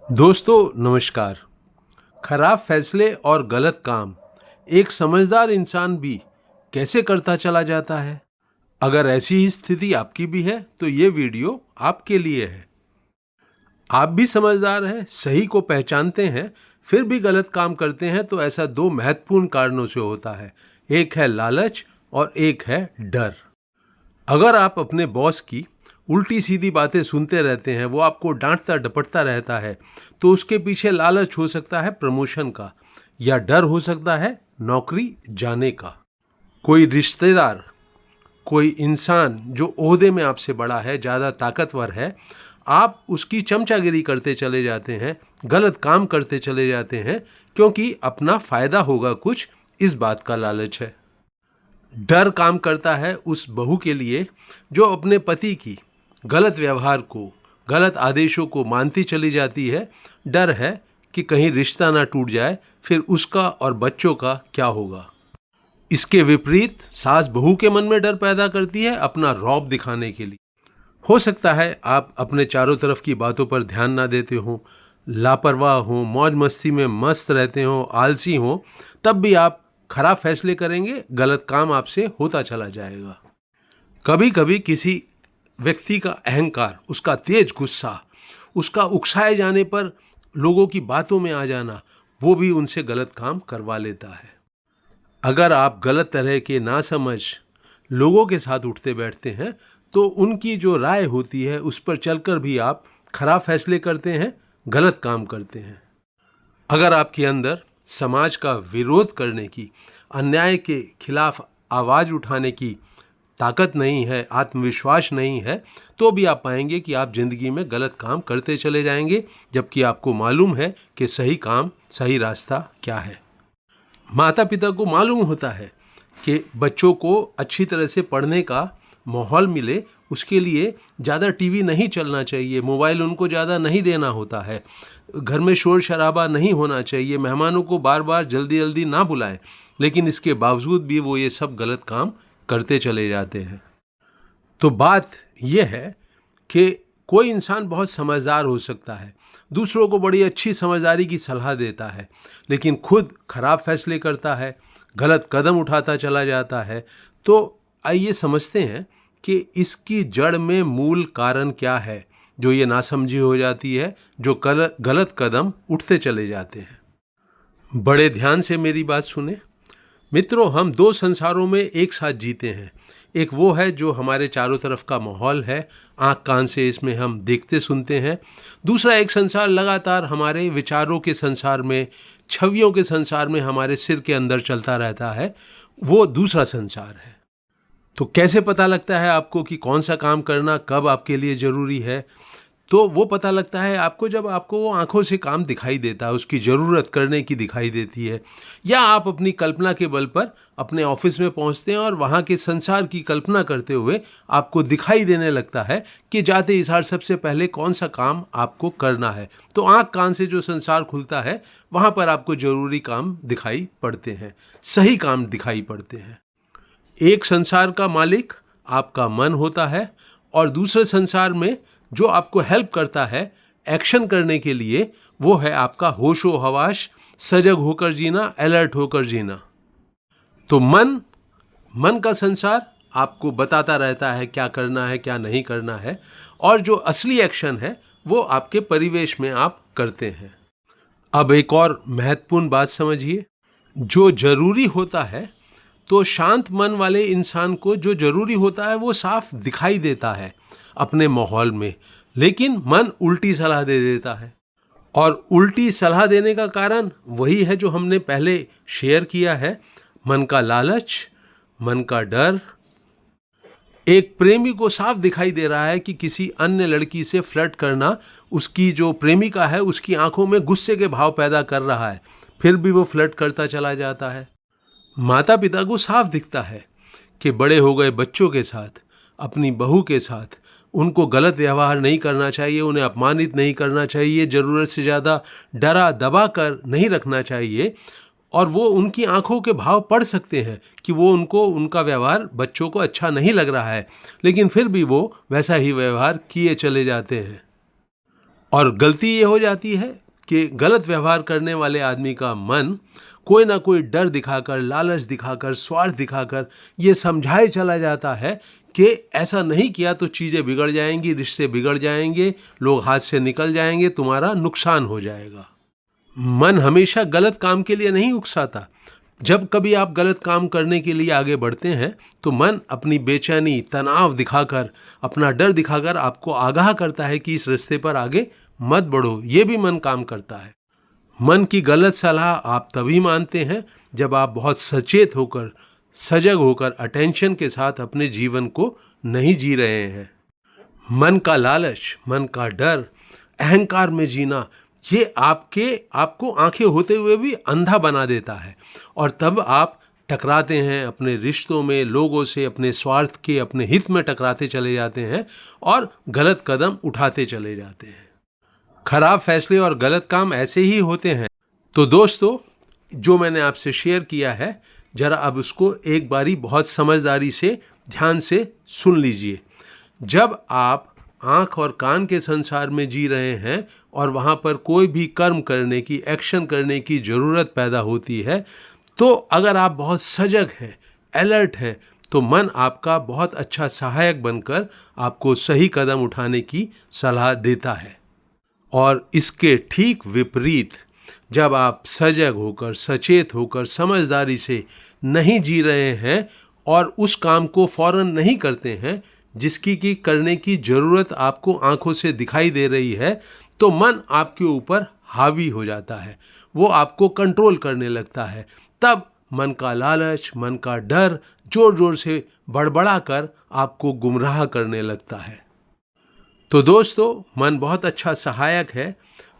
दोस्तों नमस्कार। खराब फैसले और गलत काम एक समझदार इंसान भी कैसे करता चला जाता है। अगर ऐसी ही स्थिति आपकी भी है तो ये वीडियो आपके लिए है। आप भी समझदार हैं, सही को पहचानते हैं, फिर भी गलत काम करते हैं तो ऐसा दो महत्वपूर्ण कारणों से होता है। एक है लालच और एक है डर। अगर आप अपने बॉस की उल्टी सीधी बातें सुनते रहते हैं, वो आपको डांटता डपटता रहता है, तो उसके पीछे लालच हो सकता है प्रमोशन का, या डर हो सकता है नौकरी जाने का। कोई रिश्तेदार, कोई इंसान जो ओहदे में आपसे बड़ा है, ज़्यादा ताकतवर है, आप उसकी चमचागिरी करते चले जाते हैं, गलत काम करते चले जाते हैं, क्योंकि अपना फायदा होगा कुछ, इस बात का लालच है। डर काम करता है उस बहू के लिए जो अपने पति की गलत व्यवहार को, गलत आदेशों को मानती चली जाती है। डर है कि कहीं रिश्ता ना टूट जाए, फिर उसका और बच्चों का क्या होगा। इसके विपरीत सास बहू के मन में डर पैदा करती है अपना रौब दिखाने के लिए। हो सकता है आप अपने चारों तरफ की बातों पर ध्यान ना देते हो, लापरवाह हो, मौज मस्ती में मस्त रहते हो, आलसी हो, तब भी आप खराब फैसले करेंगे, गलत काम आपसे होता चला जाएगा। कभी कभी किसी व्यक्ति का अहंकार, उसका तेज गुस्सा, उसका उकसाए जाने पर लोगों की बातों में आ जाना, वो भी उनसे गलत काम करवा लेता है। अगर आप गलत तरह के नासमझ लोगों के साथ उठते बैठते हैं तो उनकी जो राय होती है उस पर चलकर भी आप खराब फैसले करते हैं, गलत काम करते हैं। अगर आपके अंदर समाज का विरोध करने की, अन्याय के खिलाफ आवाज उठाने की ताकत नहीं है, आत्मविश्वास नहीं है, तो भी आप पाएंगे कि आप जिंदगी में गलत काम करते चले जाएंगे, जबकि आपको मालूम है कि सही काम, सही रास्ता क्या है। माता पिता को मालूम होता है कि बच्चों को अच्छी तरह से पढ़ने का माहौल मिले, उसके लिए ज़्यादा टीवी नहीं चलना चाहिए, मोबाइल उनको ज़्यादा नहीं देना होता है, घर में शोर शराबा नहीं होना चाहिए, मेहमानों को बार बार जल्दी जल्दी ना बुलाएं, लेकिन इसके बावजूद भी वो ये सब गलत काम करते चले जाते हैं। तो बात यह है कि कोई इंसान बहुत समझदार हो सकता है, दूसरों को बड़ी अच्छी समझदारी की सलाह देता है, लेकिन खुद खराब फैसले करता है, गलत कदम उठाता चला जाता है। तो आइए समझते हैं कि इसकी जड़ में मूल कारण क्या है जो ये नासमझी हो जाती है, जो गलत कदम उठते चले जाते हैं। बड़े ध्यान से मेरी बात सुने मित्रों, हम दो संसारों में एक साथ जीते हैं। एक वो है जो हमारे चारों तरफ का माहौल है, आँख कान से इसमें हम देखते सुनते हैं। दूसरा एक संसार लगातार हमारे विचारों के संसार में, छवियों के संसार में हमारे सिर के अंदर चलता रहता है, वो दूसरा संसार है। तो कैसे पता लगता है आपको कि कौन सा काम करना कब आपके लिए ज़रूरी है? तो वो पता लगता है आपको जब आपको वो आंखों से काम दिखाई देता है, उसकी ज़रूरत करने की दिखाई देती है, या आप अपनी कल्पना के बल पर अपने ऑफिस में पहुंचते हैं और वहां के संसार की कल्पना करते हुए आपको दिखाई देने लगता है कि जाते इशार सबसे पहले कौन सा काम आपको करना है। तो आंख कान से जो संसार खुलता है वहां पर आपको ज़रूरी काम दिखाई पड़ते हैं, सही काम दिखाई पड़ते हैं। एक संसार का मालिक आपका मन होता है और दूसरे संसार में जो आपको हेल्प करता है एक्शन करने के लिए, वो है आपका होशो हवास, सजग होकर जीना, अलर्ट होकर जीना। तो मन का संसार आपको बताता रहता है क्या करना है क्या नहीं करना है, और जो असली एक्शन है वो आपके परिवेश में आप करते हैं। अब एक और महत्वपूर्ण बात समझिए, जो जरूरी होता है तो शांत मन वाले इंसान को जो जरूरी होता है वो साफ दिखाई देता है अपने माहौल में, लेकिन मन उल्टी सलाह दे देता है। और उल्टी सलाह देने का कारण वही है जो हमने पहले शेयर किया है, मन का लालच, मन का डर। एक प्रेमी को साफ दिखाई दे रहा है कि किसी अन्य लड़की से फ्लर्ट करना उसकी जो प्रेमिका है उसकी आंखों में गुस्से के भाव पैदा कर रहा है, फिर भी वो फ्लर्ट करता चला जाता है। माता पिता को साफ दिखता है कि बड़े हो गए बच्चों के साथ, अपनी बहू के साथ उनको गलत व्यवहार नहीं करना चाहिए, उन्हें अपमानित नहीं करना चाहिए, ज़रूरत से ज़्यादा डरा दबा कर नहीं रखना चाहिए। और वो उनकी आंखों के भाव पढ़ सकते हैं कि वो उनका व्यवहार बच्चों को अच्छा नहीं लग रहा है, लेकिन फिर भी वो वैसा ही व्यवहार किए चले जाते हैं। और गलती ये हो जाती है कि गलत व्यवहार करने वाले आदमी का मन कोई ना कोई डर दिखाकर, लालच दिखाकर, स्वार्थ दिखाकर ये समझाए चला जाता है कि ऐसा नहीं किया तो चीज़ें बिगड़ जाएंगी, रिश्ते बिगड़ जाएंगे, लोग हाथ से निकल जाएंगे, तुम्हारा नुकसान हो जाएगा। मन हमेशा गलत काम के लिए नहीं उकसाता। जब कभी आप गलत काम करने के लिए आगे बढ़ते हैं तो मन अपनी बेचैनी, तनाव दिखाकर, अपना डर दिखाकर आपको आगाह करता है कि इस रास्ते पर आगे मत बढ़ो। ये भी मन काम करता है। मन की गलत सलाह आप तभी मानते हैं जब आप बहुत सचेत होकर, सजग होकर, अटेंशन के साथ अपने जीवन को नहीं जी रहे हैं। मन का लालच, मन का डर, अहंकार में जीना, ये आपको आंखें होते हुए भी अंधा बना देता है और तब आप टकराते हैं अपने रिश्तों में, लोगों से, अपने स्वार्थ के, अपने हित में टकराते चले जाते हैं और गलत कदम उठाते चले जाते हैं। खराब फैसले और गलत काम ऐसे ही होते हैं। तो दोस्तों, जो मैंने आपसे शेयर किया है, जरा अब उसको एक बारी बहुत समझदारी से, ध्यान से सुन लीजिए। जब आप आँख और कान के संसार में जी रहे हैं और वहाँ पर कोई भी कर्म करने की, एक्शन करने की ज़रूरत पैदा होती है, तो अगर आप बहुत सजग हैं, अलर्ट हैं, तो मन आपका बहुत अच्छा सहायक बनकर आपको सही कदम उठाने की सलाह देता है। और इसके ठीक विपरीत, जब आप सजग होकर, सचेत होकर, समझदारी से नहीं जी रहे हैं और उस काम को फौरन नहीं करते हैं जिसकी कि करने की ज़रूरत आपको आंखों से दिखाई दे रही है, तो मन आपके ऊपर हावी हो जाता है, वो आपको कंट्रोल करने लगता है। तब मन का लालच, मन का डर जोर जोर से बड़बड़ा कर आपको गुमराह करने लगता है। तो दोस्तों, मन बहुत अच्छा सहायक है,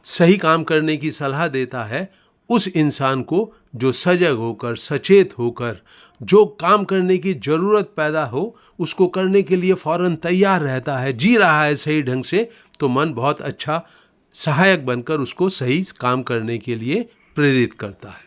सही काम करने की सलाह देता है उस इंसान को जो सजग होकर, सचेत होकर, जो काम करने की ज़रूरत पैदा हो उसको करने के लिए फ़ौरन तैयार रहता है, जी रहा है सही ढंग से, तो मन बहुत अच्छा सहायक बनकर उसको सही काम करने के लिए प्रेरित करता है।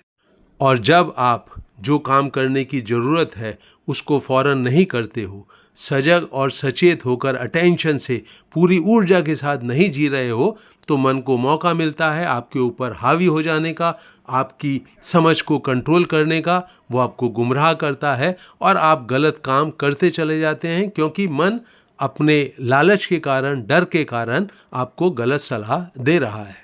और जब आप जो काम करने की ज़रूरत है उसको फ़ौरन नहीं करते हो, सजग और सचेत होकर अटेंशन से, पूरी ऊर्जा के साथ नहीं जी रहे हो, तो मन को मौका मिलता है आपके ऊपर हावी हो जाने का, आपकी समझ को कंट्रोल करने का। वो आपको गुमराह करता है और आप गलत काम करते चले जाते हैं, क्योंकि मन अपने लालच के कारण, डर के कारण आपको गलत सलाह दे रहा है।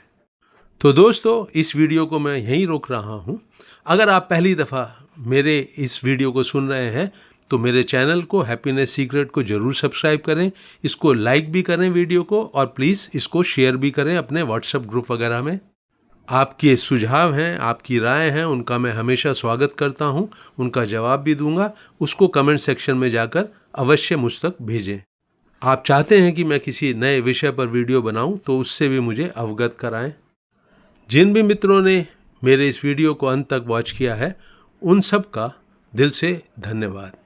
तो दोस्तों, इस वीडियो को मैं यहीं रोक रहा हूँ। अगर आप पहली दफ़ा मेरे इस वीडियो को सुन रहे हैं तो मेरे चैनल को, हैप्पीनेस सीक्रेट को ज़रूर सब्सक्राइब करें, इसको लाइक भी करें वीडियो को, और प्लीज़ इसको शेयर भी करें अपने व्हाट्सएप ग्रुप वगैरह में। आपके सुझाव हैं, आपकी राय हैं, उनका मैं हमेशा स्वागत करता हूं, उनका जवाब भी दूंगा। उसको कमेंट सेक्शन में जाकर अवश्य मुझ तक भेजें। आप चाहते हैं कि मैं किसी नए विषय पर वीडियो बनाऊं तो उससे भी मुझे अवगत कराएं। जिन भी मित्रों ने मेरे इस वीडियो को अंत तक वॉच किया है, उन सब का दिल से धन्यवाद।